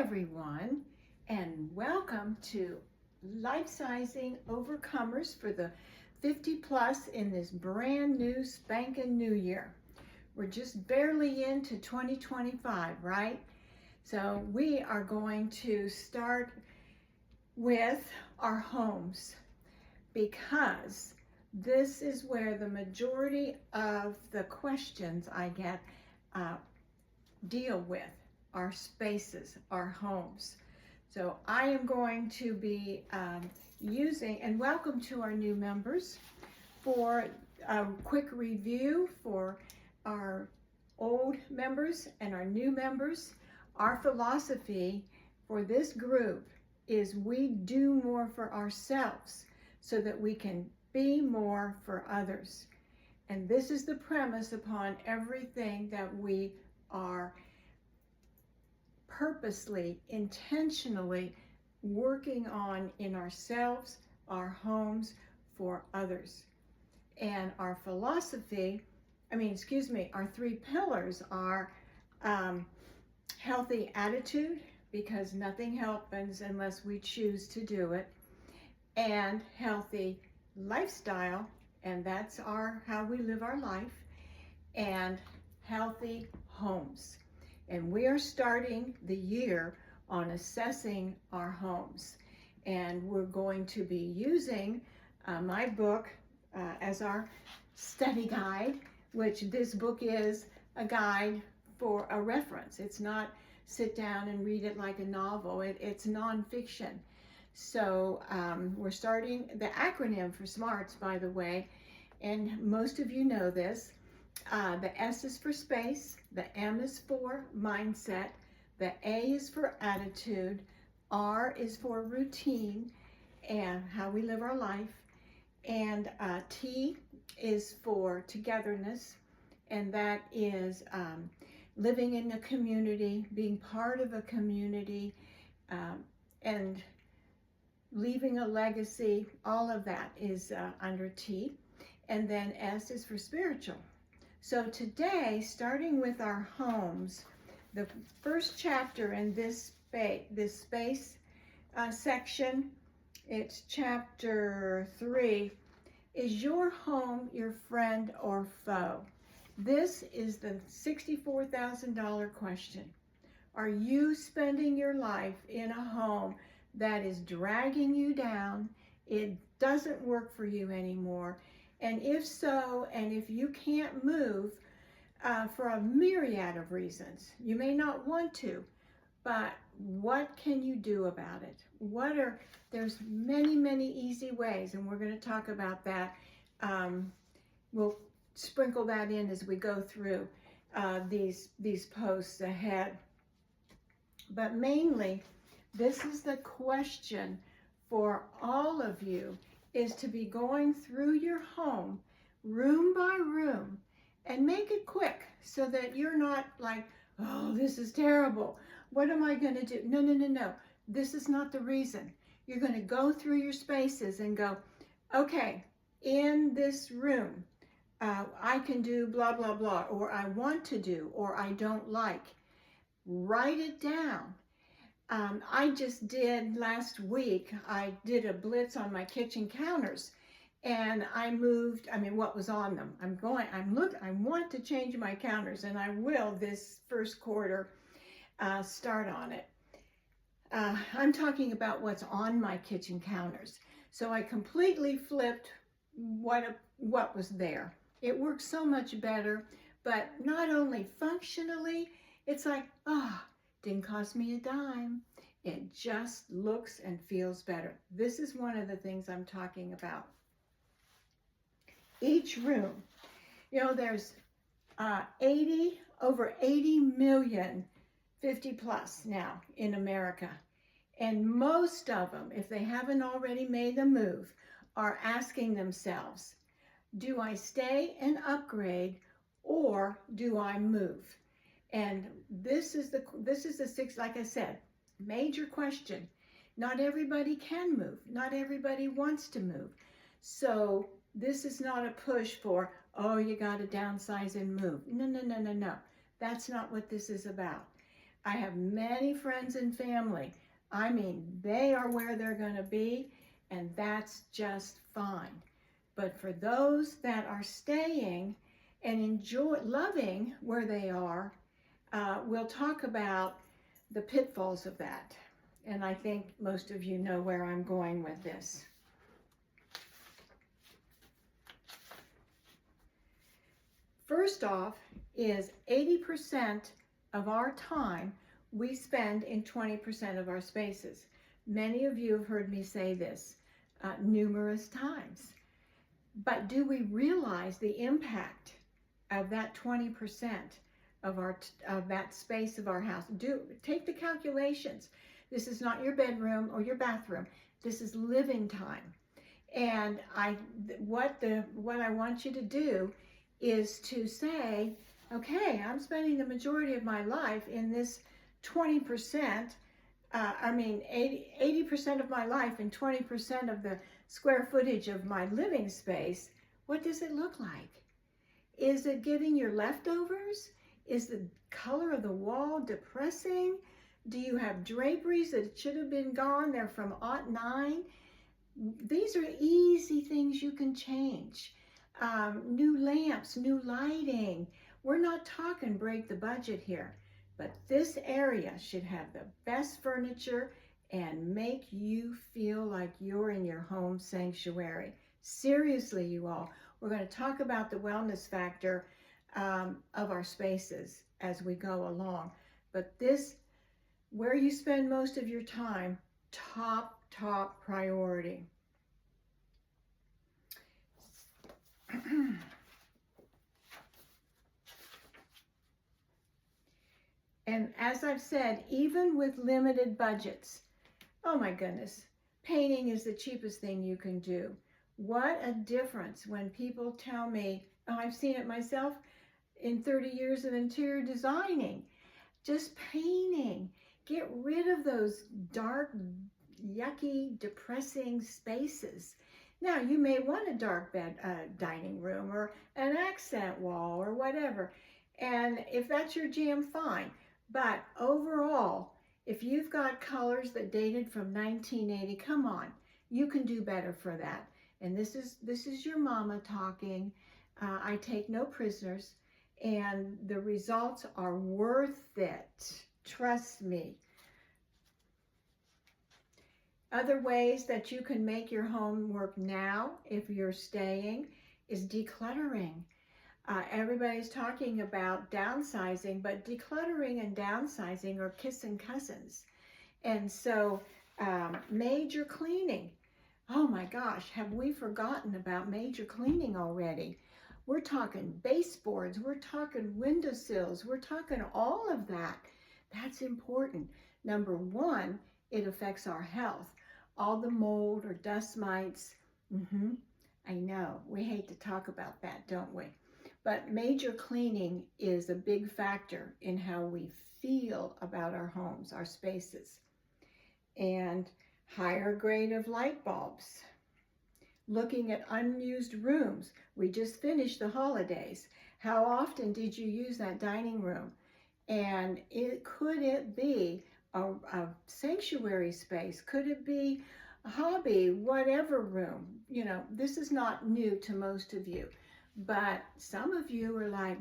everyone, and welcome to Lifesizing Overcomers for the 50 plus in this brand new spanking new year. We're just barely into 2025, right? So we are going to start with our homes because this is where the majority of the questions I get deal with our spaces, our homes. So I am going to be using, and welcome to our new members, for a quick review for our old members and our new members. Our philosophy for this group is we do more for ourselves so that we can be more for others. And this is the premise upon everything that we are purposely, intentionally working on in ourselves, our homes, for others. And our philosophy, our three pillars are healthy attitude, because nothing happens unless we choose to do it, and healthy lifestyle, and that's how we live our life, and healthy homes. And we are starting the year on assessing our homes. And we're going to be using my book as our study guide, which this book is a guide for a reference. It's not sit down and read it like a novel. It's nonfiction. So we're starting the acronym for SMARTS, by the way, and most of you know this. The S is for space, the M is for mindset, the A is for attitude, R is for routine and how we live our life, and T is for togetherness, and that is living in a community, being part of a community, and leaving a legacy. All of that is under T. And then S is for spiritual. So today, starting with our homes, the first chapter in this space section, it's chapter 3, is your home your friend or foe? This is the $64,000 question. Are you spending your life in a home that is dragging you down? It doesn't work for you anymore. And if so, and if you can't move for a myriad of reasons, you may not want to, but what can you do about it? There's many, many easy ways, and we're going to talk about that. We'll sprinkle that in as we go through these posts ahead. But mainly, this is the question for all of you, is to be going through your home room by room and make it quick so that you're not like, oh, this is terrible. What am I going to do? No. This is not the reason. You're going to go through your spaces and go, okay, in this room, I can do blah, blah, blah, or I want to do, or I don't like. Write it down. I just did last week, I did a blitz on my kitchen counters, and I moved, what was on them. I want to change my counters, and I will this first quarter start on it. I'm talking about what's on my kitchen counters. So I completely flipped what was there. It works so much better, but not only functionally, it's like, didn't cost me a dime. It just looks and feels better. This is one of the things I'm talking about. Each room, there's over 80 million 50 plus now in America. And most of them, if they haven't already made the move, are asking themselves, do I stay and upgrade, or do I move? And this is the six, like I said, major question. Not everybody can move. Not everybody wants to move. So this is not a push for, oh, you got to downsize and move. No. That's not what this is about. I have many friends and family. I mean, they are where they're going to be, and that's just fine. But for those that are staying and loving where they are, we'll talk about the pitfalls of that. And I think most of you know where I'm going with this. First off is 80% of our time we spend in 20% of our spaces. Many of you have heard me say this numerous times. But do we realize the impact of that 20% of that space of our house? Take the calculations. This is not your bedroom or your bathroom. This is living time. And what I want you to do is to say, okay, I'm spending the majority of my life in this 20%, 80% of my life in 20% of the square footage of my living space. What does it look like? Is it getting your leftovers? Is the color of the wall depressing? Do you have draperies that should have been gone? They're from '09. These are easy things you can change. New lamps, new lighting. We're not talking break the budget here, but this area should have the best furniture and make you feel like you're in your home sanctuary. Seriously, you all. We're going to talk about the wellness factor of our spaces as we go along. But this, where you spend most of your time, top priority. And as I've said, even with limited budgets, oh my goodness, painting is the cheapest thing you can do. What a difference when people tell me, oh, I've seen it myself in 30 years of interior designing, just painting. Get rid of those dark, yucky, depressing spaces. Now, you may want a dark dining room or an accent wall or whatever. And if that's your jam, fine. But overall, if you've got colors that dated from 1980, come on, you can do better for that. And this is your mama talking. I take no prisoners, and the results are worth it. Trust me. Other ways that you can make your home work now, if you're staying, is decluttering. Everybody's talking about downsizing, but decluttering and downsizing are kissing cousins. And so major cleaning. Oh my gosh, have we forgotten about major cleaning already? We're talking baseboards, we're talking windowsills, we're talking all of that. That's important. Number one, it affects our health. All the mold or dust mites. I know, we hate to talk about that, don't we? But major cleaning is a big factor in how we feel about our homes, our spaces. And higher grade of light bulbs. Looking at unused rooms. We just finished the holidays. How often did you use that dining room? And could it be a sanctuary space? Could it be a hobby, whatever room? You know, this is not new to most of you. But some of you are like,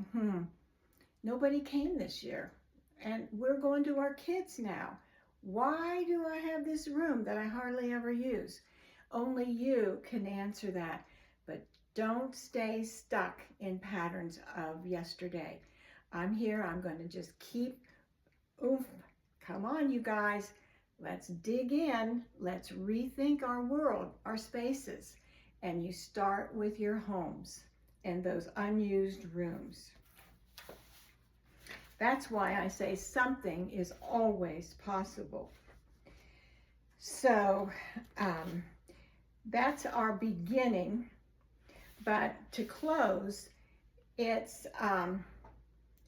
nobody came this year. And we're going to our kids now. Why do I have this room that I hardly ever use? Only you can answer that. But don't stay stuck in patterns of yesterday. I'm here. I'm going to just keep, come on, you guys. Let's dig in. Let's rethink our world, our spaces. And you start with your homes and those unused rooms. That's why I say something is always possible. So that's our beginning. But to close, it's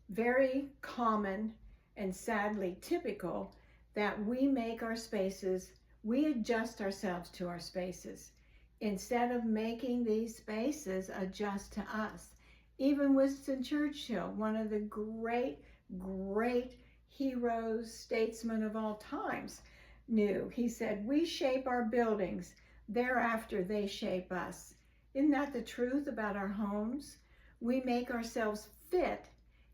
very common and sadly typical that we make our spaces, we adjust ourselves to our spaces instead of making these spaces adjust to us. Even Winston Churchill, one of the great heroes, statesmen of all times knew. He said, we shape our buildings, thereafter they shape us. Isn't that the truth about our homes? We make ourselves fit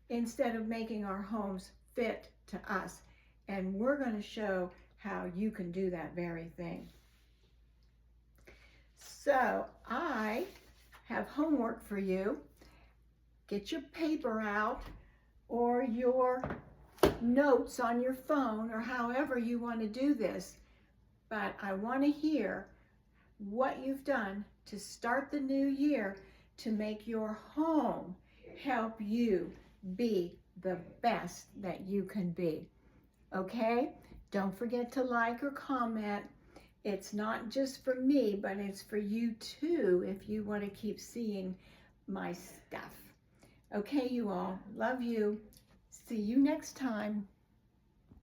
instead of making our homes fit to us. And we're going to show how you can do that very thing. So I have homework for you. Get your paper out or your notes on your phone or however you want to do this. But I want to hear what you've done to start the new year to make your home help you be the best that you can be. Okay? Don't forget to like or comment. It's not just for me, but it's for you too if you want to keep seeing my stuff. Okay, you all. Love you. See you next time.